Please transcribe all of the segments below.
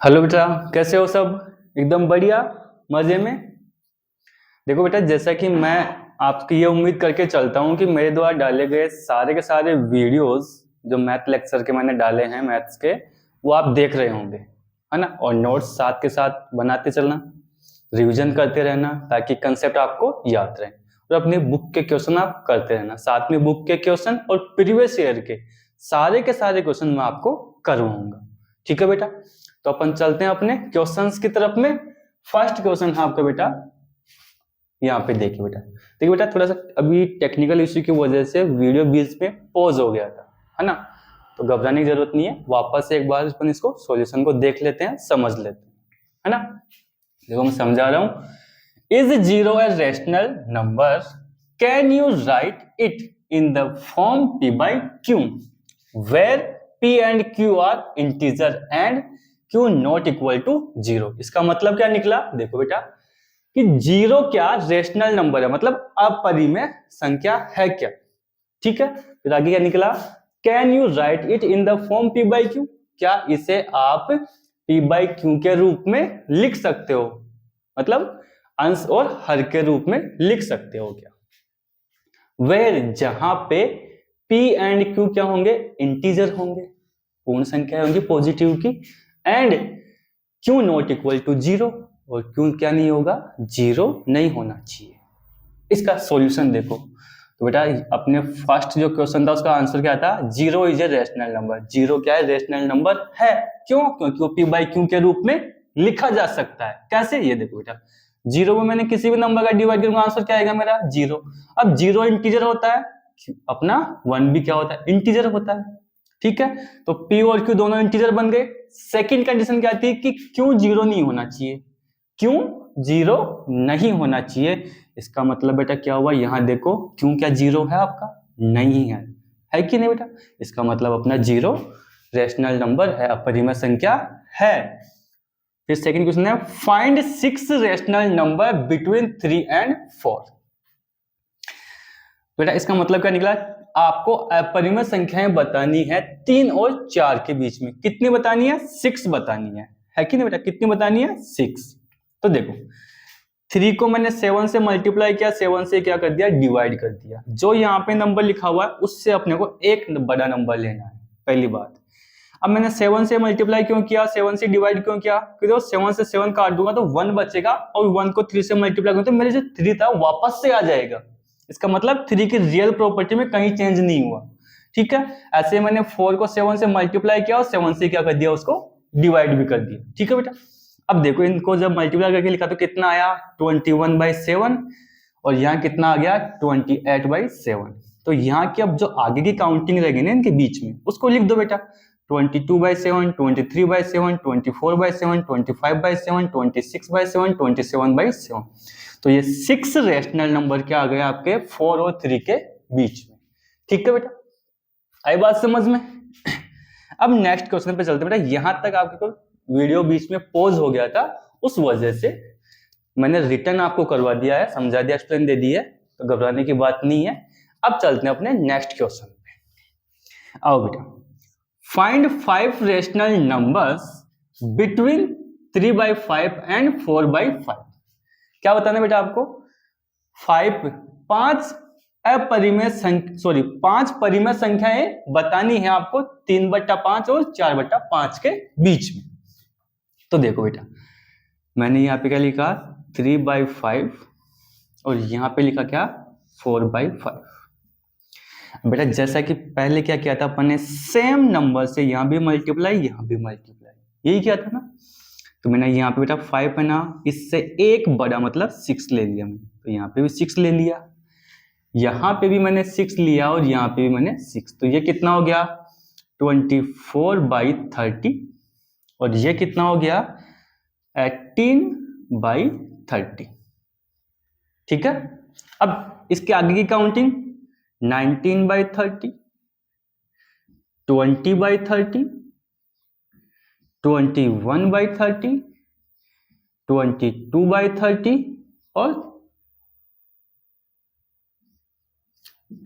Hello बेटा, कैसे हो सब? एकदम बढ़िया, मजे में। देखो बेटा, जैसा कि मैं आपकी ये उम्मीद करके चलता हूँ कि मेरे द्वारा डाले गए सारे के सारे वीडियोस जो मैथ लेक्चर के मैंने डाले हैं मैथ्स के, वो आप देख रहे होंगे, है ना। और नोट्स साथ के साथ बनाते चलना, रिवीजन करते रहना ताकि कंसेप्ट आपको याद रहे। और अपनी बुक के क्वेश्चन आप करते रहना, साथ में बुक के क्वेश्चन और प्रीवियस ईयर के सारे क्वेश्चन मैं आपको करवाऊंगा। ठीक है बेटा, तो अपन चलते हैं अपने क्वेश्चंस की तरफ में। फर्स्ट क्वेश्चन है आपका बेटा, यहाँ पे देखिए बेटा, थोड़ा सा अभी टेक्निकल इश्यू की वजह से वीडियो बीच में पॉज हो गया था, है ना। तो घबराने की जरूरत नहीं है, वापस से एक बार अपन इसको सॉल्यूशन को देख लेते हैं, समझ लेते हैं, है ना। देखो मैं समझा रहा हूं। Is zero a rational number? Can you write it in the form p by q where p and q are integer and q not equal to zero? इसका मतलब क्या निकला? देखो बेटा कि जीरो क्या रेशनल नंबर है, मतलब अपरिमेय संख्या है क्या। ठीक है, फिर आगे क्या निकला? Can you write it in the form p by q? क्या इसे आप p by q के रूप में लिख सकते हो, मतलब अंश और हर के रूप में लिख सकते हो क्या? वेर, जहां पे p एंड q क्या होंगे? इंटीजर होंगे, पूर्ण संख्या होंगी पॉजिटिव की, and q not equal to zero, और q क्या नहीं होगा? जीरो नहीं होना चाहिए। इसका सॉल्यूशन देखो तो बेटा, अपने फर्स्ट जो क्वेश्चन था उसका आंसर क्या था? Zero is a rational number. Zero क्या है? रेशनल नंबर है। क्यों? क्योंकि वो p by q के रूप में लिखा जा सकता है। कैसे? ये देखो बेटा, जीरो में मैंने किसी भी नंबर का डिवाइड करूंगा, आंसर क्या आएगा मेरा? जीरो। अब जीरो इंटीजर होता है, अपना वन भी क्या होता है? इंटीजर होता है। ठीक है, तो p और q दोनों इंटीजर बन गए। सेकंड कंडीशन क्या आती है कि q जीरो नहीं होना चाहिए। क्यों जीरो नहीं होना चाहिए? इसका मतलब बेटा क्या हुआ? यहां देखो, क्यों क्या जीरो है आपका? नहीं है, है कि नहीं बेटा? इसका मतलब अपना जीरो रेशनल नंबर है, अपरिमेय संख्या है। फिर सेकंड क्वेश्चन है, find six rational number between 3 and 4। बेटा इसका मतलब क्या निकला? आपको अपरिमेय संख्याएं बतानी है 3 और 4 के बीच में। कितनी बतानी है? 6 बतानी है कि नहीं बेटा? कितनी बतानी है? 6। तो देखो, 3 को मैंने 7 से मल्टीप्लाई किया, 7 से क्या कर दिया? डिवाइड कर दिया। जो यहाँ पे नंबर लिखा हुआ है उससे अपने को एक बड़ा नंबर लेना है, पहली बात। अब मैंने 7 से मल्टीप्लाई क्यों किया, 7 से डिवाइड क्यों किया? क्योंकि 7 से 7 काट दूंगा तो 1 बचेगा, और 1 को 3 से मल्टीप्लाई करूंगा तो मेरे जो 3 था वापस से आ जाएगा। इसका मतलब 3 की रियल प्रॉपर्टी में कहीं चेंज नहीं हुआ। ठीक है, ऐसे मैंने 4 को 7 से मल्टीप्लाई किया और 7 से क्या कर दिया? उसको डिवाइड भी कर दिया। ठीक है बेटा, अब देखो इनको जब मल्टीप्लाई करके लिखा तो कितना आया? 21/7, और यहाँ कितना आ गया? 28/7। तो यहाँ की अब जो आगे की काउंटिंग रहेगी ना इनके बीच में, उसको लिख दो बेटा। 22/7, 23/7, 24/7, 25/7, 26/7, 27/7। तो ये 6 रेशनल नंबर क्या आ गए आपके 4 और 3 के बीच में। ठीक है बेटा, आई बात समझ में? अब नेक्स्ट क्वेश्चन पे चलते बेटा। यहां तक आपके वीडियो बीच में पॉज हो गया था, उस वजह से मैंने रिटर्न आपको करवा दिया है, समझा दिया, एक्सप्लेन दे दी है, तो घबराने की बात नहीं है। अब चलते हैं अपने नेक्स्ट क्वेश्चन पे। आओ बेटा, find 5 rational numbers between 3/5 and 4/5। क्या बताना बेटा आपको? 5 अपरिमेय संख्या, सॉरी 5 परिमेय संख्याएं बतानी है आपको 3/5 और 4/5 के बीच में। तो देखो बेटा, मैंने यहाँ पे क्या लिखा? 3/5, और यहाँ पे लिखा क्या? 4/5। बेटा जैसा कि पहले क्या किया था अपन ने, सेम नंबर से यहाँ भी मल्टीप्लाई, यहाँ भी मल्टीप्लाई, यही किया था ना। तो मैंने यहाँ पे बेटा 5 है ना, इससे एक बड़ा मतलब 6 ले लिया मैंने, तो यहाँ पे भी 6 ले लिया, यहाँ पे भी मैंने 6 लिया, और यहाँ पे भी मैंने 6। तो ये कितना हो गया? 24/30, और ये कितना हो गया? 18/30। ठीक है, अब इसके आगे की काउंटिंग 19/30, 20/30, 21/30, 22/30 और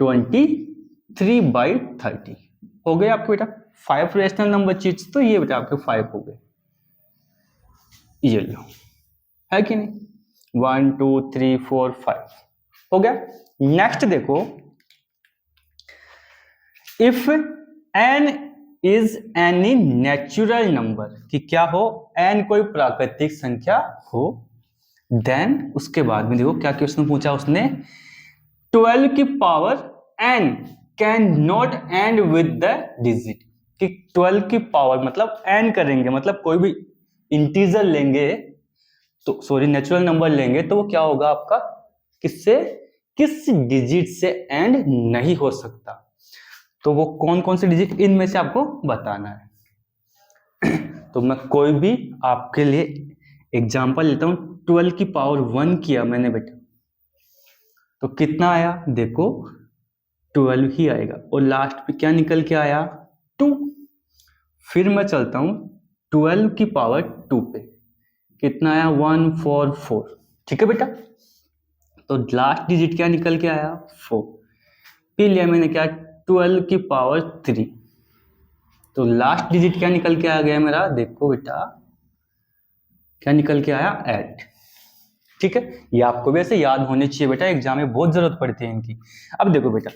23/30 हो गए आपके बेटा 5 रेशनल नंबर चीज। तो ये बेटा आपके 5 हो गए। ये लो, है कि नहीं, 1 2 3 4 5 हो गया। नेक्स्ट देखो, if n is any natural number, कि क्या हो, एन कोई प्राकृतिक संख्या हो, देन उसके बाद में देखो क्या क्वेश्चन पूछा उसने, 12 की power n can not and with the digit, कि 12 की पावर मतलब n करेंगे, मतलब कोई भी इंटीजर लेंगे तो सॉरी नेचुरल नंबर लेंगे तो वो क्या होगा आपका, किससे, किस डिजिट से एंड नहीं हो सकता। तो वो कौन कौन से डिजिट, इनमें से आपको बताना है। तो मैं कोई भी आपके लिए एग्जांपल लेता हूं, 12 की पावर 1 किया मैंने बेटा, तो कितना आया, देखो 12 ही आएगा, और लास्ट पे क्या निकल के आया, 2। फिर मैं चलता हूं 12 की पावर 2 पे, कितना आया, 144, ठीक है बेटा। तो लास्ट डिजिट क्या निकल के आया, 4। फिर लिया मैंने क्या, 12 की पावर 3, तो लास्ट डिजिट क्या निकल के आ गया मेरा, देखो बेटा क्या निकल के आया, 8। ठीक है, ये आपको भी ऐसे याद होने चाहिए बेटा, एग्जाम में बहुत जरूरत पड़ती है इनकी। अब देखो बेटा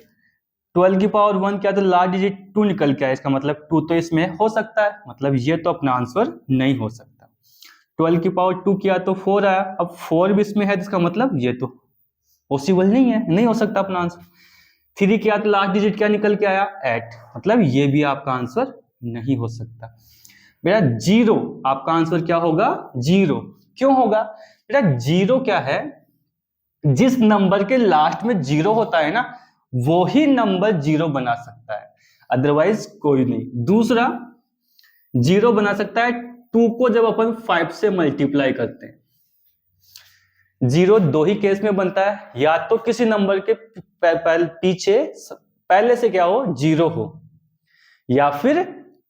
12 की पावर 1 क्या, तो लास्ट डिजिट 2 निकल के आया, इसका मतलब 2 तो इसमें हो सकता है, मतलब ये तो अपना आंसर नहीं हो सकता। 12 की पावर 2 किया तो 4 आया, अब 4 भी इसमें है, तो इसका मतलब ये तो पॉसिबल नहीं है, नहीं हो सकता अपना आंसर। 3 किया तो लास्ट डिजिट क्या निकल के आया, 8, मतलब ये भी आपका आंसर नहीं हो सकता। बेटा 0 आपका आंसर क्या होगा, 0 क्यों होगा बेटा, 0 क्या है, जिस नंबर के लास्ट में 0 होता है ना, वो ही नंबर 0 बना सकता है, अदरवाइज कोई नहीं। दूसरा 0 बना सकता है 2 को जब अपन 5 से मल्टीप्लाई करते हैं। 0 दो ही केस में बनता है, या तो किसी नंबर के पीछे पहले से क्या हो, 0 हो, या फिर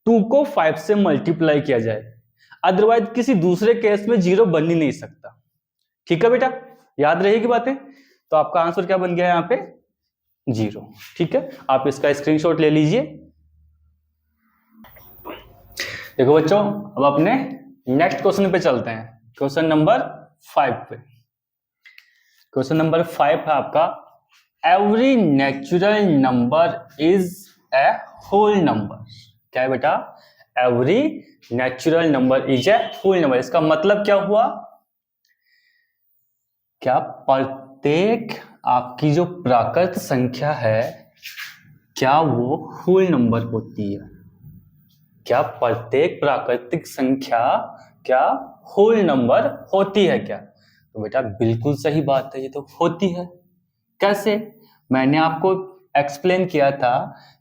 2 को 5 से मल्टीप्लाई किया जाए, अदरवाइज किसी दूसरे केस में 0 बन ही नहीं सकता। ठीक है बेटा, याद रहेगी बातें। तो आपका आंसर क्या बन गया यहाँ पे, 0। ठीक है, आप इसका स्क्रीनशॉट ले लीजिए। देखो बच्चों, अब अपने नेक्स्ट क्वेश्चन पे चलते हैं, क्वेश्चन नंबर 5 पे। क्वेश्चन नंबर 5 है आपका, every natural number is a whole number. क्या है बेटा, every natural number is a whole number, इसका मतलब क्या हुआ, क्या प्रत्येक आपकी जो प्राकृत संख्या है, क्या वो होल नंबर होती है, क्या प्रत्येक प्राकृतिक संख्या क्या होल नंबर होती है क्या। तो बेटा बिल्कुल सही बात है, ये तो होती है। कैसे, मैंने आपको एक्सप्लेन किया था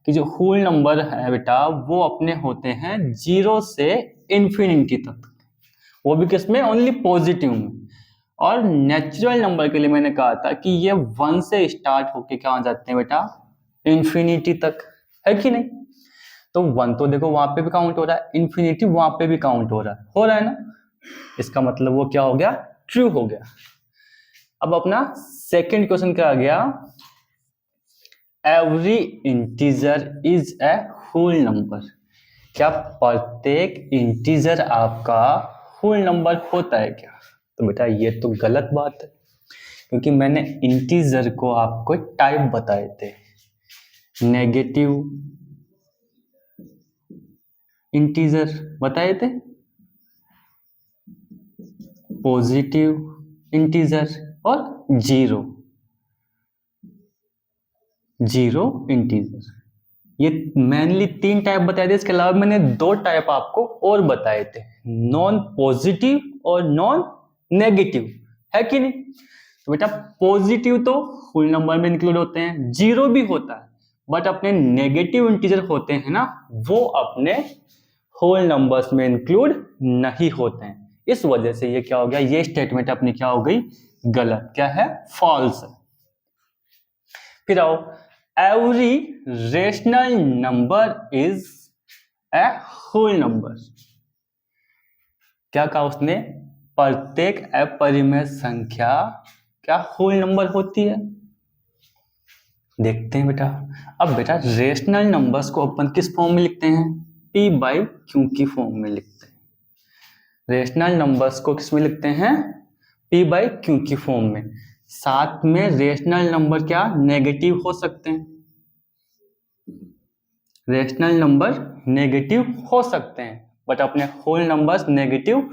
कि जो होल नंबर है बेटा वो अपने होते हैं 0 से इन्फिनिटी तक, वो भी किसमें, ओनली पॉजिटिव में। और नेचुरल नंबर के लिए मैंने कहा था कि ये 1 से स्टार्ट होके क्या हो जाते हैं बेटा, इन्फिनिटी तक, है कि नहीं। तो 1 तो देखो वहां पे भी काउंट हो रहा है, इन्फिनिटी वहां पे भी काउंट हो रहा है ना, इसका मतलब वो क्या हो गया, ट्रू हो गया। अब अपना सेकंड क्वेश्चन क्या आ गया, every integer is a whole number, क्या प्रत्येक इंटीजर आपका होल नंबर होता है क्या। तो बेटा ये तो गलत बात है, क्योंकि मैंने इंटीजर को आपको टाइप बताए थे, नेगेटिव इंटीजर बताए थे, पॉजिटिव इंटीजर और जीरो इंटीजर। ये मेनली 3 टाइप बताए थे, इसके अलावा मैंने 2 टाइप आपको और बताए थे, नॉन पॉजिटिव और नॉन नेगेटिव, है कि नहीं। तो बेटा पॉजिटिव तो होल नंबर में इंक्लूड होते हैं, जीरो भी होता है, बट अपने नेगेटिव इंटीजर होते हैं ना, वो अपने होल नंबर्स में इंक्लूड नहीं होते हैं। इस वजह से ये क्या हो गया, ये स्टेटमेंट अपनी क्या हो गई, गलत, क्या है, फॉल्स है। फिर आओ, every rational number is a whole number, क्या कहा उसने, प्रत्येक अपरिमेय संख्या क्या होल नंबर होती है। देखते हैं बेटा, अब बेटा रेशनल नंबर्स को अपन किस फॉर्म में लिखते हैं, p/q की फॉर्म में लिखते हैं। रेशनल नंबर्स को किस में लिखते हैं? p बाई क्यू की फॉर्म में। साथ में रेशनल नंबर क्या नेगेटिव हो सकते हैं, रेशनल नंबर नेगेटिव हो सकते हैं, बट अपने होल नंबर्स नेगेटिव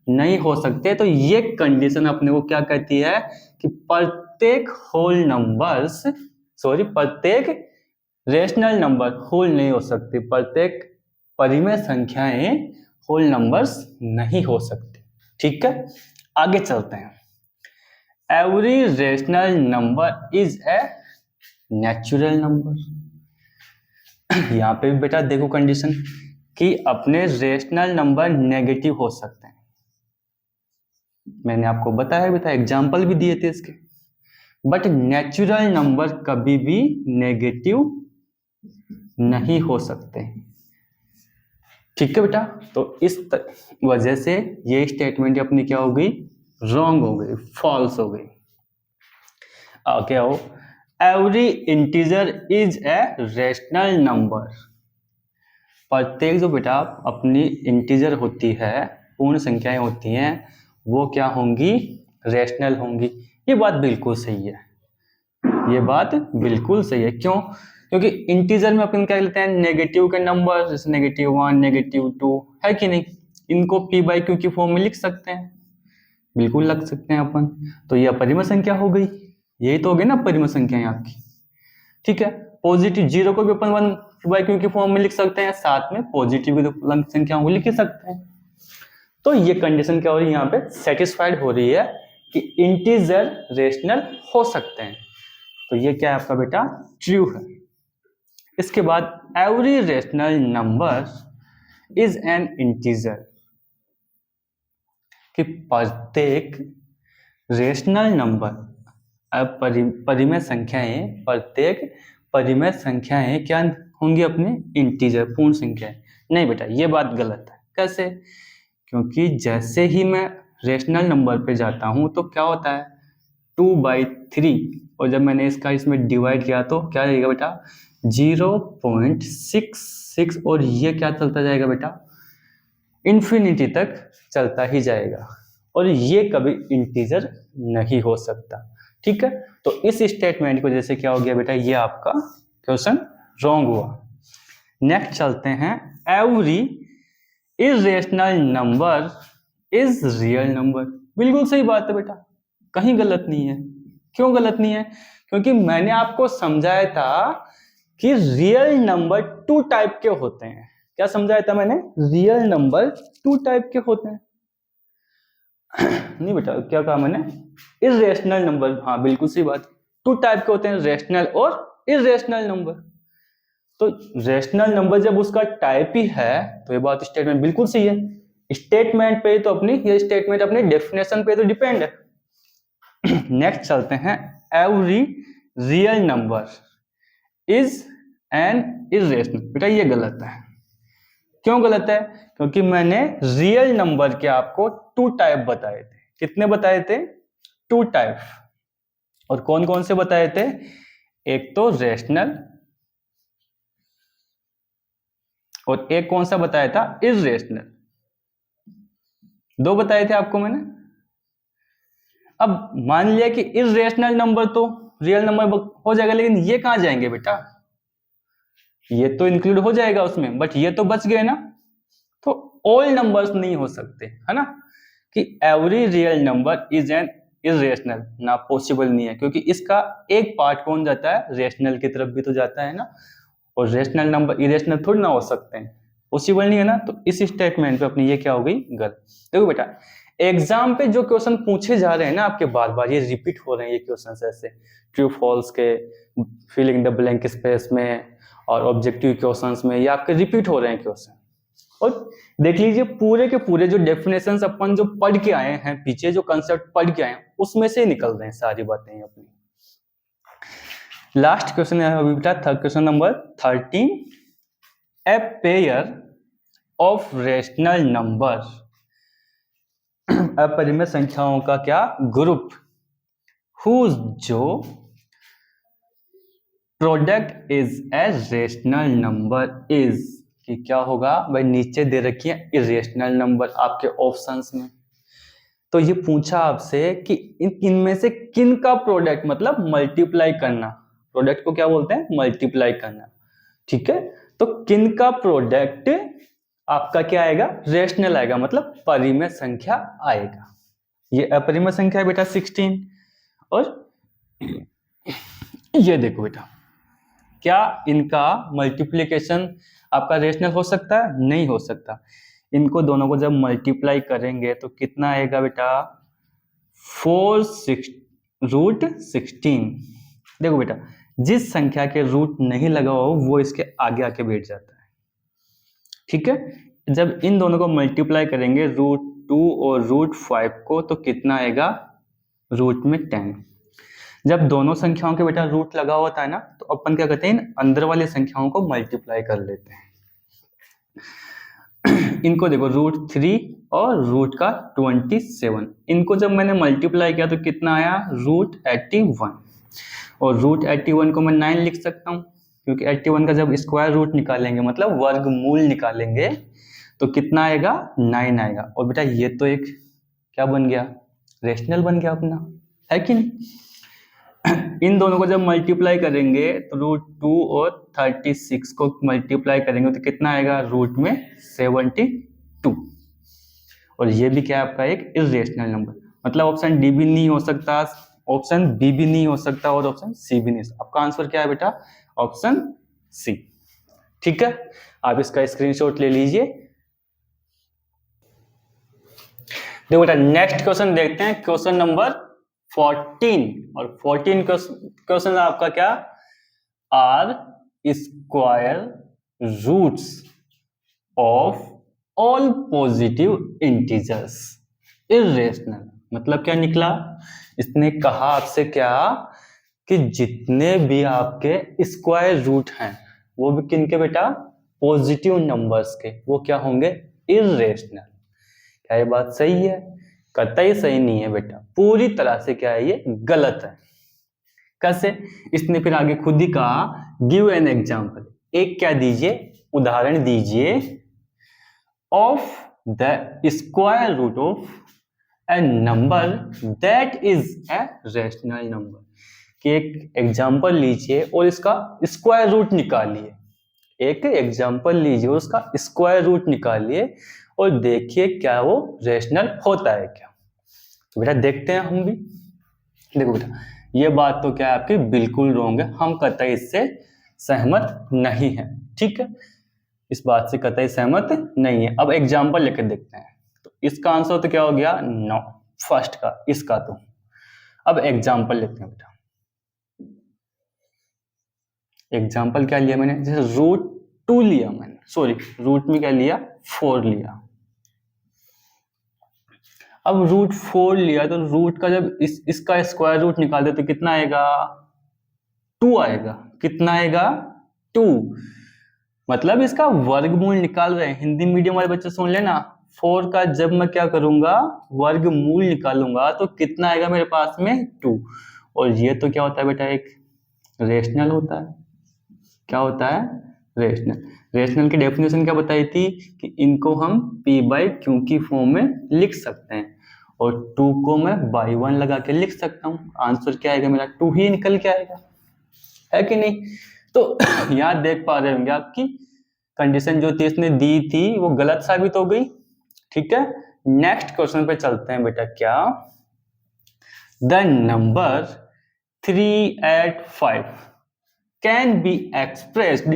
नहीं हो सकते। तो ये कंडीशन अपने को क्या कहती है कि प्रत्येक होल नंबर्स, सॉरी प्रत्येक रेशनल नंबर होल नहीं हो सकती, प्रत्येक परिमेय संख्याएं होल नंबर्स नहीं हो सकती। ठीक है, आगे चलते हैं। Every rational number is a natural number. यहाँ पे भी बेटा देखो कंडीशन कि अपने रेशनल नंबर नेगेटिव हो सकते हैं। मैंने आपको बताया बेटा, एग्जाम्पल भी दिए थे इसके। बट नेचुरल नंबर कभी भी नेगेटिव नहीं हो सकते। ठीक है बेटा, तो इस वजह से ये स्टेटमेंट अपनी क्या हो गई? रॉन्ग हो गई, फॉल्स हो गई। क्या हो? Every integer is a rational number. प्रत्येक जो बेटा अपनी इंटीजर होती है, पूर्ण संख्याएं होती हैं, वो क्या होंगी? रेशनल होंगी। ये बात बिल्कुल सही है, ये बात बिल्कुल सही है। क्यों? क्योंकि इंटीजर में अपन क्या लेते हैं? नेगेटिव के नंबर, जैसे -1, -2, है कि नहीं? इनको p बाई क्यू की फॉर्म में लिख सकते हैं, बिल्कुल लग सकते हैं अपन। तो ये अपरिमेय संख्या हो गई, यही तो हो गई ना अपरिमेय संख्या आपकी। ठीक है, पॉजिटिव जीरो को भी अपन 1 बाई क्यू की फॉर्म में लिख सकते हैं, साथ में पॉजिटिव की संख्याओं को लिख सकते हैं। तो ये कंडीशन क्या हो रही है यहाँ पे? सेटिस्फाइड हो रही है कि इंटीजर रेशनल हो सकते हैं। तो ये क्या है आपका बेटा? ट्रू है। इसके बाद every rational number is an integer, कि प्रत्येक रेशनल नंबर, परिमेय संख्याएं, प्रत्येक परिमेय संख्याएं क्या होंगी? अपने इंटीजर, पूर्ण संख्याएं। नहीं बेटा, ये बात गलत है। कैसे? क्योंकि जैसे ही मैं रेशनल नंबर पे जाता हूं तो क्या होता है? 2/3, और जब मैंने इसमें डिवाइड किया तो क्या रहेगा बेटा? 0.66, और ये क्या चलता जाएगा बेटा? इन्फिनिटी तक चलता ही जाएगा, और ये कभी इंटीजर नहीं हो सकता। ठीक है, तो इस स्टेटमेंट को जैसे क्या हो गया बेटा? ये आपका क्वेश्चन रॉन्ग हुआ। नेक्स्ट चलते हैं। Every irrational number is real number. बिल्कुल सही बात है बेटा, कहीं गलत नहीं है। क्यों गलत नहीं है? क्योंकि मैंने आपको समझाया था कि रियल नंबर 2 टाइप के होते हैं। क्या समझाया था मैंने? रियल नंबर 2 टाइप के होते हैं। नहीं बेटा, क्या कहा मैंने? इर्रेशनल नंबर, हाँ बिल्कुल सही बात, 2 टाइप के होते हैं, रेशनल और इर्रेशनल नंबर। तो रेशनल नंबर जब उसका टाइप ही है तो ये बात स्टेटमेंट बिल्कुल सही है। स्टेटमेंट पे तो अपनी, ये स्टेटमेंट अपनी डेफिनेशन पे तो डिपेंड है। नेक्स्ट चलते हैं। Every real number is an irrational. बेटा ये गलत है। क्यों गलत है? क्योंकि मैंने रियल नंबर के आपको 2 टाइप बताए थे। कितने बताए थे? 2 टाइप। और कौन कौन से बताए थे? एक तो रेशनल, और एक कौन सा बताया था? इर्रेशनल। 2 बताए थे आपको मैंने। अब मान लिया कि इर्रेशनल नंबर तो रियल नंबर हो जाएगा, लेकिन ये कहां जाएंगे बेटा? ये तो इंक्लूड हो जाएगा उसमें, बट ये तो बच गए ना। तो ऑल नंबर्स नहीं हो सकते, है ना, कि every real number is an irrational, ना पॉसिबल नहीं है। क्योंकि इसका एक पार्ट कौन जाता है? रेशनल की तरफ भी तो जाता है ना, और रेशनल नंबर इरेशनल थोड़ी ना हो सकते हैं, पॉसिबल नहीं है ना। तो इस स्टेटमेंट पे अपनी ये क्या हो गई? गलत। देखो बेटा, एग्जाम पे जो क्वेश्चन पूछे जा रहे हैं ना आपके, बार बार ये रिपीट हो रहे हैं ये क्वेश्चन, ऐसे ट्रू फॉल्स के, फिलिंग द ब्लैंक स्पेस में, और ऑब्जेक्टिव क्वेश्चंस में, ये आपके रिपीट हो रहे हैं क्वेश्चन। और देख लीजिए पूरे के पूरे जो डेफिनेशंस अपन जो पढ़ के आए हैं, पीछे जो कंसेप्ट पढ़ के आए हैं, उसमें से निकल रहे हैं सारी बातें अपनी। लास्ट क्वेश्चन है अभी बेटा, third question number 13। A pair of rational number, अपरिमेय संख्याओं का क्या? ग्रुप, हुज जो product is a rational number is, कि क्या होगा भाई, नीचे दे रखी है इरेशनल नंबर आपके ऑप्शंस में। तो ये पूछा आपसे कि इनमें से किन का प्रोडक्ट, मतलब मल्टीप्लाई करना, प्रोडक्ट को क्या बोलते हैं, मल्टीप्लाई करना, ठीक है। तो किन का प्रोडक्ट आपका क्या आएगा, रेशनल आएगा, मतलब परिमेय संख्या आएगा। ये अपरिमेय संख्या है बेटा 16, और ये देखो बेटा, क्या इनका मल्टीप्लिकेशन आपका रेशनल हो सकता है, नहीं हो सकता। इनको दोनों को जब मल्टीप्लाई करेंगे तो कितना आएगा बेटा, 4√16। देखो बेटा, जिस संख्या के रूट नहीं लगा हो वो इसके आगे आके बैठ जाता है, ठीक है। जब इन दोनों को मल्टीप्लाई करेंगे √2 और √5 को, तो कितना आएगा, रूट में 10। जब दोनों संख्याओं के बेटा रूट लगा होता है ना, तो अपन क्या करते हैं, अंदर वाली संख्याओं को मल्टीप्लाई कर लेते हैं। इनको देखो √3 और रूट का 27, इनको जब मैंने मल्टीप्लाई किया तो कितना आया, √81, और √81 को मैं 9 लिख सकता हूँ, क्योंकि 81 का जब स्क्वायर रूट निकालेंगे, मतलब वर्गमूल निकालेंगे, तो कितना आएगा, 9 आएगा। और बेटा ये तो एक क्या बन गया, रेशनल बन गया अपना, है कि नहीं। इन दोनों को जब मल्टीप्लाई करेंगे तो √2 और 36 को मल्टीप्लाई करेंगे तो कितना आएगा, रूट में 72। और ये भी क्या है आपका एक इरेशनल नंबर, मतलब ऑप्शन डी भी नहीं हो सकता, ऑप्शन बी भी नहीं हो सकता, और ऑप्शन सी भी नहीं हो सकता। आपका आंसर क्या है बेटा, ऑप्शन सी, ठीक है। आप इसका स्क्रीनशॉट ले लीजिए। देखो बेटा नेक्स्ट क्वेश्चन देखते हैं, क्वेश्चन नंबर 14, और 14 क्वेश्चन आपका क्या, are square roots of all positive integers irrational. मतलब क्या निकला, इसने कहा आपसे क्या, कि जितने भी आपके स्क्वायर रूट हैं वो भी किनके बेटा, पॉजिटिव नंबर्स के, वो क्या होंगे, इरेशनल। क्या ये बात सही है, कतई सही नहीं है बेटा, पूरी तरह से क्या है, ये गलत है। कैसे, इसने फिर आगे खुद ही कहा, गिव एन एग्जांपल, एक क्या दीजिए, उदाहरण दीजिए, of the square root of a number that is a rational number, कि एक एग्जांपल लीजिए और इसका स्क्वायर रूट निकालिए। एक एग्जांपल लीजिए और उसका स्क्वायर रूट निकालिए और देखिए क्या वो रेशनल होता है क्या। तो बेटा देखते हैं हम भी। देखो बेटा ये बात तो क्या है आपकी बिल्कुल रॉन्ग है, हम कतई इससे सहमत नहीं है, ठीक है, इस बात से कतई सहमत नहीं है। अब एग्जांपल लेकर देखते हैं, तो इसका आंसर तो क्या हो गया, 9 फर्स्ट का, इसका तो। अब एग्जांपल लेते हैं बेटा, एग्जांपल क्या लिया मैंने, जैसे √2 लिया मैंने, सॉरी रूट में क्या लिया, 4 लिया। अब √4 लिया तो रूट का जब इसका स्क्वायर रूट निकालते तो कितना आएगा, 2 आएगा। कितना आएगा, 2। मतलब इसका वर्गमूल निकाल रहे हैं। हिंदी मीडियम वाले बच्चे सुन लेना, 4 का जब मैं क्या करूंगा, वर्गमूल निकालूंगा तो कितना आएगा मेरे पास में, 2। और ये तो क्या होता है बेटा, एक रेशनल होता है। क्या होता है, रेशनल। रेशनल की डेफिनेशन क्या बताई थी, कि इनको हम p/q की फॉर्म में लिख सकते हैं, और 2 को मैं बाई 1 लगा के लिख सकता हूँ। आंसर क्या आएगा मेरा, 2 ही निकल के आएगा, है कि नहीं। तो यहाँ देख पा रहे होंगे आपकी कंडीशन जो थी इसने दी थी वो गलत साबित हो गई, ठीक है। नेक्स्ट क्वेश्चन पे चलते हैं बेटा, क्या, the number 3, 8, 5 can be expressed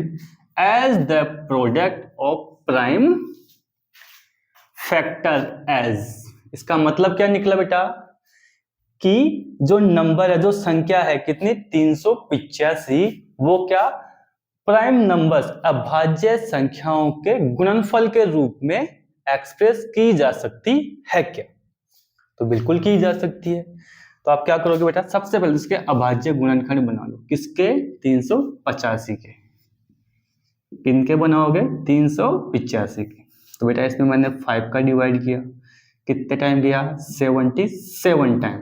as the product of prime factor as। इसका मतलब क्या निकला बेटा, कि जो नंबर है, जो संख्या है कितनी, 385, वो क्या, प्राइम नंबर्स, अभाज्य संख्याओं के गुणनफल के रूप में एक्सप्रेस की जा सकती है क्या। तो बिल्कुल की जा सकती है। तो आप क्या करोगे बेटा, सबसे पहले इसके अभाज्य गुणनखंड बना लो, किसके, 385 के। किनके बनाओगे, 385 के। तो बेटा इसमें मैंने 5 का डिवाइड किया, कितने टाइम दिया, 77 टाइम।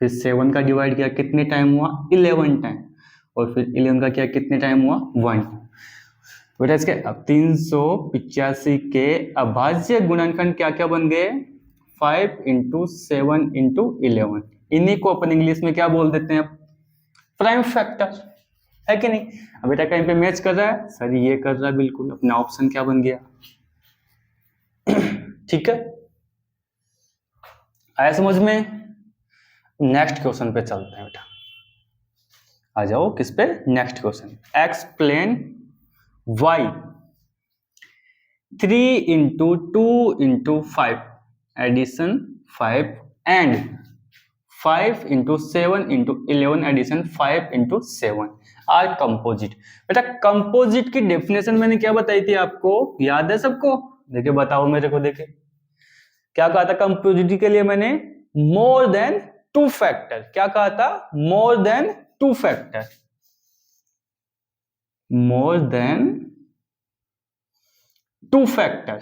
फिर 7 का डिवाइड किया, कितने टाइम हुआ, 11 टाइम। और फिर 11 का किया, कितने टाइम हुआ, 1। बेटा इसके अब 385 के अभाज्य गुणनखंड क्या क्या बन गए? 5 इंटू 7 इंटू 11। इन्हीं को अपन इंग्लिश में क्या बोल देते हैं? प्राइम फैक्टर, है कि नहीं? अब बेटा कहीं पे मैच कर रहा है? सर ये कर रहा है बिल्कुल। अपना ऑप्शन क्या बन गया? ठीक है, आया समझ में? नेक्स्ट क्वेश्चन पे चलते हैं बेटा। आ जाओ किस पे? Next question. Explain why 3 into 2 into 5 addition 5 and 5 into 7 into 11 addition 5 into 7 are composite. बेटा कंपोजिट की डेफिनेशन मैंने क्या बताई थी आपको? याद है सबको? देखिए बताओ मेरे को, देखे क्या कहा था कंपोजिट के लिए मैंने? More than two factor. क्या कहा था? More than two factor. More than two factor,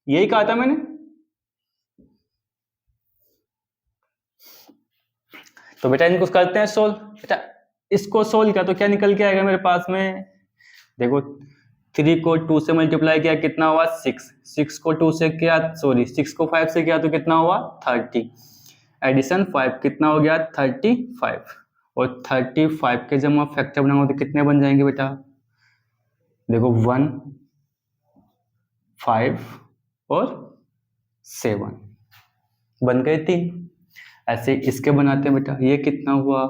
यही कहा था मैंने। तो बेटा इनको करते हैं सोल्व। बेटा इसको सोल्व किया तो क्या निकल के आएगा मेरे पास में? देखो 3 को 2 से मल्टीप्लाई किया कितना हुआ? 6। 6 को 2 से किया, सॉरी 6 को 5 से किया तो कितना हुआ? 30। एडिशन 5 कितना हो गया? 35। और 35 के जब आप फैक्टर बनाओगे तो कितने बन जाएंगे बेटा? देखो 1, 5 और 7 बन गए 3। ऐसे इसके बनाते हैं बेटा। ये कितना हुआ?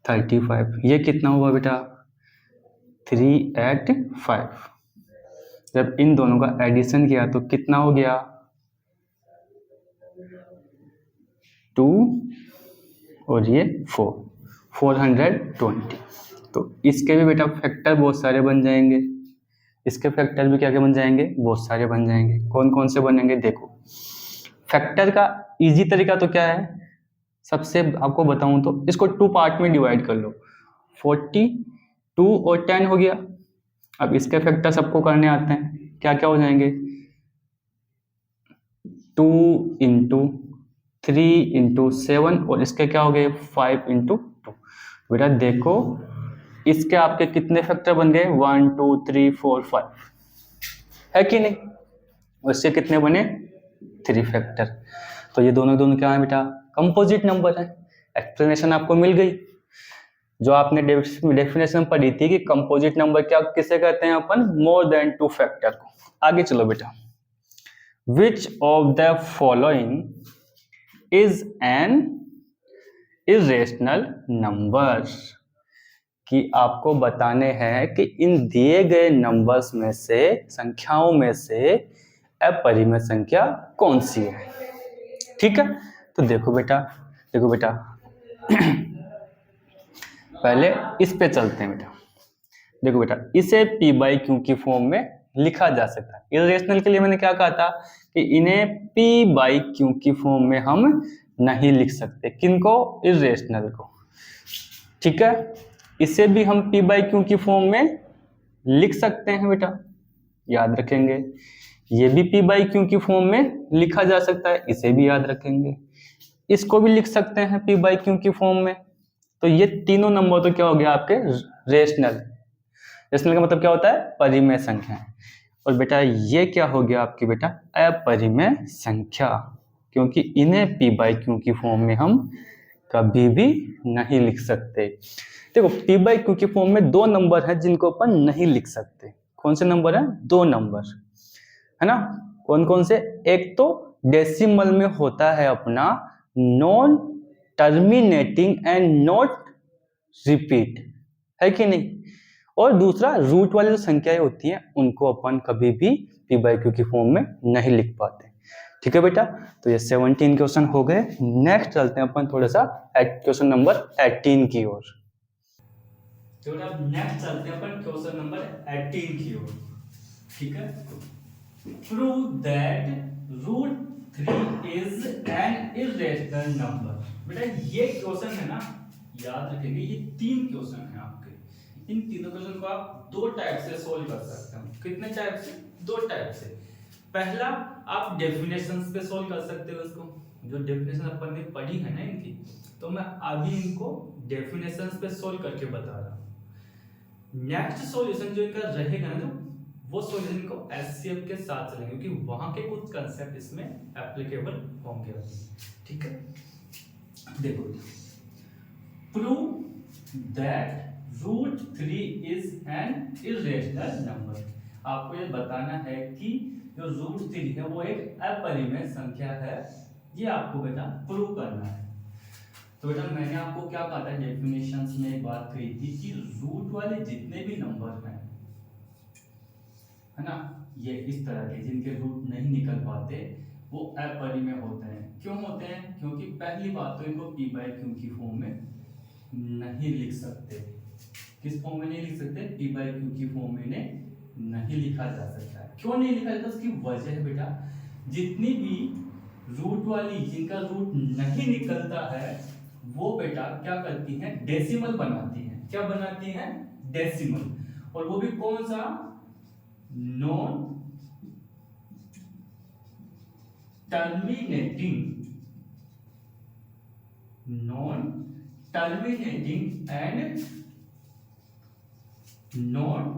35। ये कितना हुआ बेटा? 385। जब इन दोनों का एडिशन किया तो कितना हो गया? 2 और ये 4, 420। तो इसके भी बेटा फैक्टर बहुत सारे बन जाएंगे। इसके फैक्टर भी क्या क्या बन जाएंगे? बहुत सारे बन जाएंगे। कौन कौन से बनेंगे? देखो फैक्टर का इजी तरीका तो क्या है? सबसे आपको बताऊं तो इसको 2 पार्ट में डिवाइड कर लो। 42 और 10 हो गया। अब इसके फैक्टर सबको करने आते हैं। क्या क्या हो जाएंगे? 2 इंटू 3 इंटू 7 और इसके क्या हो गए? 5 इंटू 2। बेटा देखो इसके आपके कितने फैक्टर बन गए? 1 2 3 4 5, है कि नहीं? और इसके कितने बने? 3 फैक्टर। तो ये दोनों दोनों क्या है बेटा? कंपोजिट नंबर है। एक्सप्लेनेशन आपको मिल गई। जो आपने डेफिनेशन पढ़ी थी कि कंपोजिट नंबर क्या किसे कहते हैं अपन? मोर देन टू फैक्टर को। आगे चलो बेटा। Which of the following is an irrational number? कि आपको बताने हैं कि इन दिए गए नंबर्स में से, संख्याओं में से अपरिमेय संख्या कौन सी है? ठीक है, तो देखो बेटा, देखो बेटा पहले इस पे चलते हैं बेटा। देखो बेटा इसे p बाई क्यू की फॉर्म में लिखा जा सकता है। इरेशनल के लिए मैंने क्या कहा था कि इन्हें p बाई क्यू की फॉर्म में हम नहीं लिख सकते। किनको? इरेशनल को। ठीक है, इसे भी हम p बाई क्यू की फॉर्म में लिख सकते हैं बेटा, याद रखेंगे। ये भी p बाई क्यू की फॉर्म में लिखा जा सकता है, इसे भी याद रखेंगे। इसको भी लिख सकते हैं p बाई क्यू की फॉर्म में। तो ये तीनों नंबर तो क्या हो गया आपके? रेशनल। रेशनल का मतलब क्या होता है? परिमेय संख्या। और बेटा ये क्या हो गया आपकी बेटा? अपरिमेय संख्या, क्योंकि इन्हें p बाई क्यू की फॉर्म में हम कभी भी नहीं लिख सकते। देखो p बाई क्यू की फॉर्म में दो नंबर हैं जिनको अपन नहीं लिख सकते। कौन से नंबर है? दो नंबर है ना। कौन कौन से? एक तो डेसिमल में होता है अपना non terminating and not repeat, है कि नहीं। और दूसरा रूट वाली जो संख्याएं होती हैं उनको अपन कभी भी p बाई क्यू की फॉर्म में नहीं लिख पाते। ठीक है बेटा, तो ये 17 क्वेश्चन हो गए। नेक्स्ट चलते हैं अपन थोड़ा सा क्वेश्चन नंबर 18 की ओर। तो बेटा नेक्स्ट चलते हैं अपन क्वेश्चन नंबर 18 की ओर। ठीक है, prove that √3 is an irrational number. बेटा ये क्वेश्चन है ना, याद रखेंगे ये 3 क्वेश्चन है आपके। इन तीनों क्वेश्चन को आप दो टाइप से सोल्व कर सकते हो। कितने टाइप से? दो टाइप से। पहला आप डेफिनेशंस पे सोल्व कर सकते हो इसको, जो डेफिनेशन अपन ने पढ़ी है ना इनकी, तो मैं अभी इनको डेफिनेशंस पे सोल्व करके बता रहा हूँ। नेक्स्ट सॉल्यूशन जो इनका रहेगा ना, जो वो सॉल्यूशन को एचसीएफ के साथ चलेंगे क्योंकि वहां के कुछ कंसेप्ट इसमें एप्लीकेबल होंगे। ठीक है, देखो prove that root 3 is an irrational number. आपको ये बताना है कि जो रूट 3 है वो एक अपरिमेय संख्या है, ये आपको बेटा प्रूव करना है। तो बेटा मैंने आपको क्या कहा था, डेफिनेशंस में एक बात कही थी कि रूट वाले जितने भी नंबर हैं, है ना, ये इस तरह के जिनके रूट नहीं निकल पाते वो अपरिमेय होते हैं। क्यों होते हैं? क्योंकि पहली बात तो इनको पी बाई क्यू की फॉर्म में नहीं लिख सकते। किस फॉर्म में नहीं लिख सकते? पी बाई क्यू की फॉर्म में नहीं लिखा जा सकता है। क्यों नहीं लिखा जाता? उसकी वजह है बेटा, जितनी भी रूट वाली जिनका रूट नहीं निकलता है वो बेटा क्या करती हैं, डेसिमल बनाती हैं। क्या बनाती हैं? डेसिमल। और वो भी कौन सा? Non terminating and non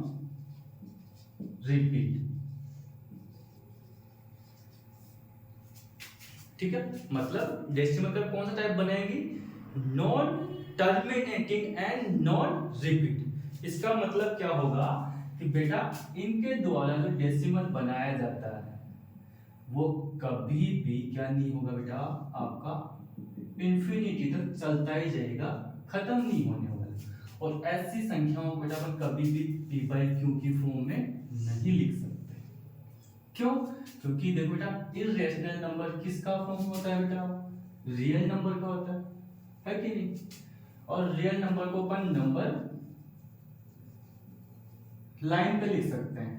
repeat. ठीक है, मतलब डेसिमल का कौन सा टाइप बनाएगी? Non terminating and non repeat. इसका मतलब क्या होगा कि बेटा इनके द्वारा जो डेसिमल बनाया जाता है वो कभी भी क्या नहीं होगा बेटा, आपका इंफिनिटी तक चलता ही जाएगा, खत्म नहीं होने वाला। और ऐसी संख्याओं को बेटा अपन कभी भी पी बाई क्यू की फॉर्म में नहीं लिख सकते। क्यों? क्योंकि देखो बेटा इर्रेशनल नंबर किसका फॉर्म होता है बेटा? रियल नंबर का होता है कि नहीं? और रियल नंबर को अपन नंबर लाइन पे लिख सकते हैं,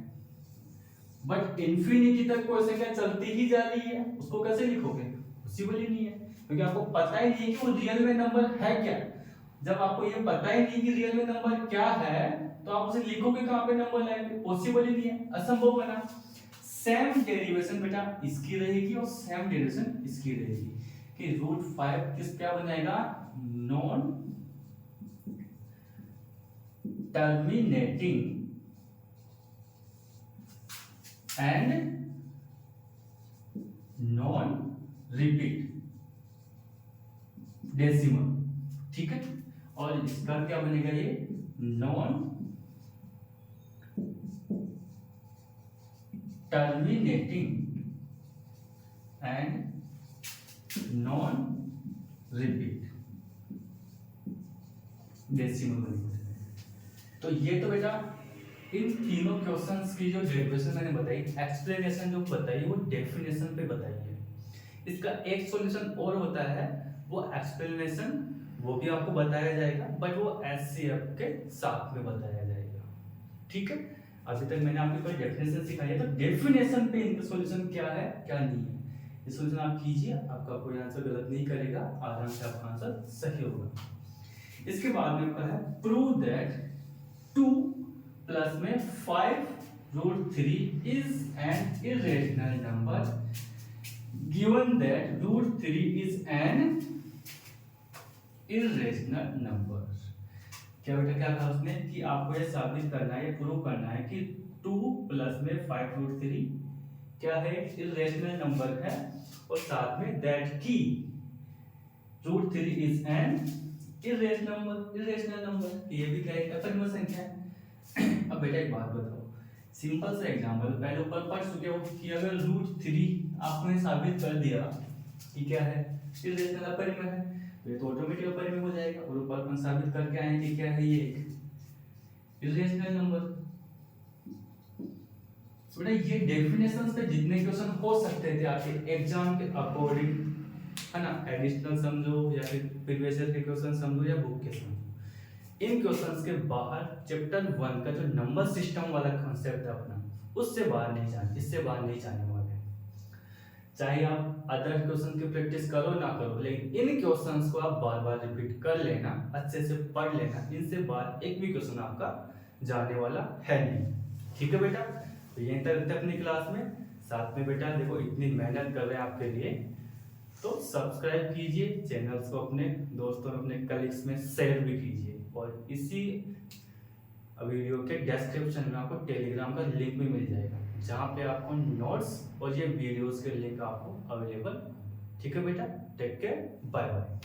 बट इंफिनिटी तक कोई संख्या चलती ही जा रही है, उसको कैसे लिखोगे? पॉसिबल ही नहीं है, क्योंकि आपको पता ही नहीं कि वो रियल में नंबर है क्या। जब आपको ये पता ही नहीं कि रियल में नंबर क्या है तो आप उसे लिखोगे कहां पे नंबर लाइन पे? पॉसिबल ही नहीं है, असंभव है ना। सेम डेरिवेशन बेटा इसकी रहेगी और सेम डेरिवेशन इसकी रहेगी कि रूट 5 किस क्या बनाएगा? Non terminating and non repeat decimal. ठीक है, और इसका क्या बनेगा? ये non terminating and non repeat decimal बनेगा। तो ये तो बेटा इन तीनों क्वेश्चंस की जो डेरिवेशन मैंने बताई, एक्सप्लेनेशन जो बताई वो डेफिनेशन पे बताई है। इसका एक सॉल्यूशन और होता है, वो एक्सप्लेनेशन वो भी आपको बताया जाएगा, बट वो एचसीएफ के साथ में बताया जाएगा। ठीक है, अभी तक मैंने आपको कोई डेफिनेशन सिखाई है, तो डेफिनेशन पे इनका सॉल्यूशन क्या है क्या नहीं है, ये सॉल्यूशन आप कीजिए, आपका कोई आंसर गलत नहीं करेगा, आराम से आपका आंसर सही होगा। इसके बाद में आपका है प्रूव दैट 2 प्लस में 5 root 3 is an irrational number given that root 3 is an irrational number. क्या बेटा क्या कहा उसने कि आपको ये साबित करना है, ये प्रूव करना है कि 2 प्लस में 5 रूट 3 क्या है? इर्रेशनल नंबर है, और साथ में दैट की root 3 is an irrational number, ये भी क्या है? अपरिमेय संख्या है। अब बेटा एक बात बताओ, सिंपल सा एग्जांपल, पहले ऊपर पढ़ चुके हो कि अगर रूट 3 आपने साबित कर दिया कि क्या है? इर्रेशनल अपरिमेय है, तो ये तो ऑटोमेटिक अपरिमेय हो जाएगा। और ऊपर अपन साबित करके आए कि क्या है? ये एक इर्रेशनल नंबर। तो बेटा ये डेफिनेशंस पे जितने क्वेश्चन हो सकते थे आपके एग्जाम के अकॉर्डिंग, है ना, एडिशनल समझो या फिर प्रीवियस ईयर के क्वेश्चन समझो या बुक के समझो, इन क्वेश्चंस के बाहर चैप्टर 1 का जो नंबर सिस्टम वाला कॉन्सेप्ट है अपना, उससे बाहर नहीं जाने, इससे बाहर नहीं जाने वाले। चाहे आप अदर क्वेश्चन की प्रैक्टिस करो ना करो, लेकिन इन क्वेश्चंस को आप बार बार रिपीट कर लेना, अच्छे से पढ़ लेना, इनसे बाहर एक भी क्वेश्चन आपका जाने वाला है नहीं। ठीक है बेटा, तो यहीं तक अपनी क्लास में। साथ में बेटा देखो इतनी मेहनत कर रहे हैं आपके लिए, तो सब्सक्राइब कीजिए चैनल्स को, अपने दोस्तों अपने कलीग्स में शेयर भी कीजिए, और इसी वीडियो के डिस्क्रिप्शन में आपको टेलीग्राम का लिंक भी मिल जाएगा, जहाँ पे आपको नोट्स और ये वीडियोस के लिंक आपको अवेलेबल। ठीक है बेटा, टेक केयर, बाय बाय।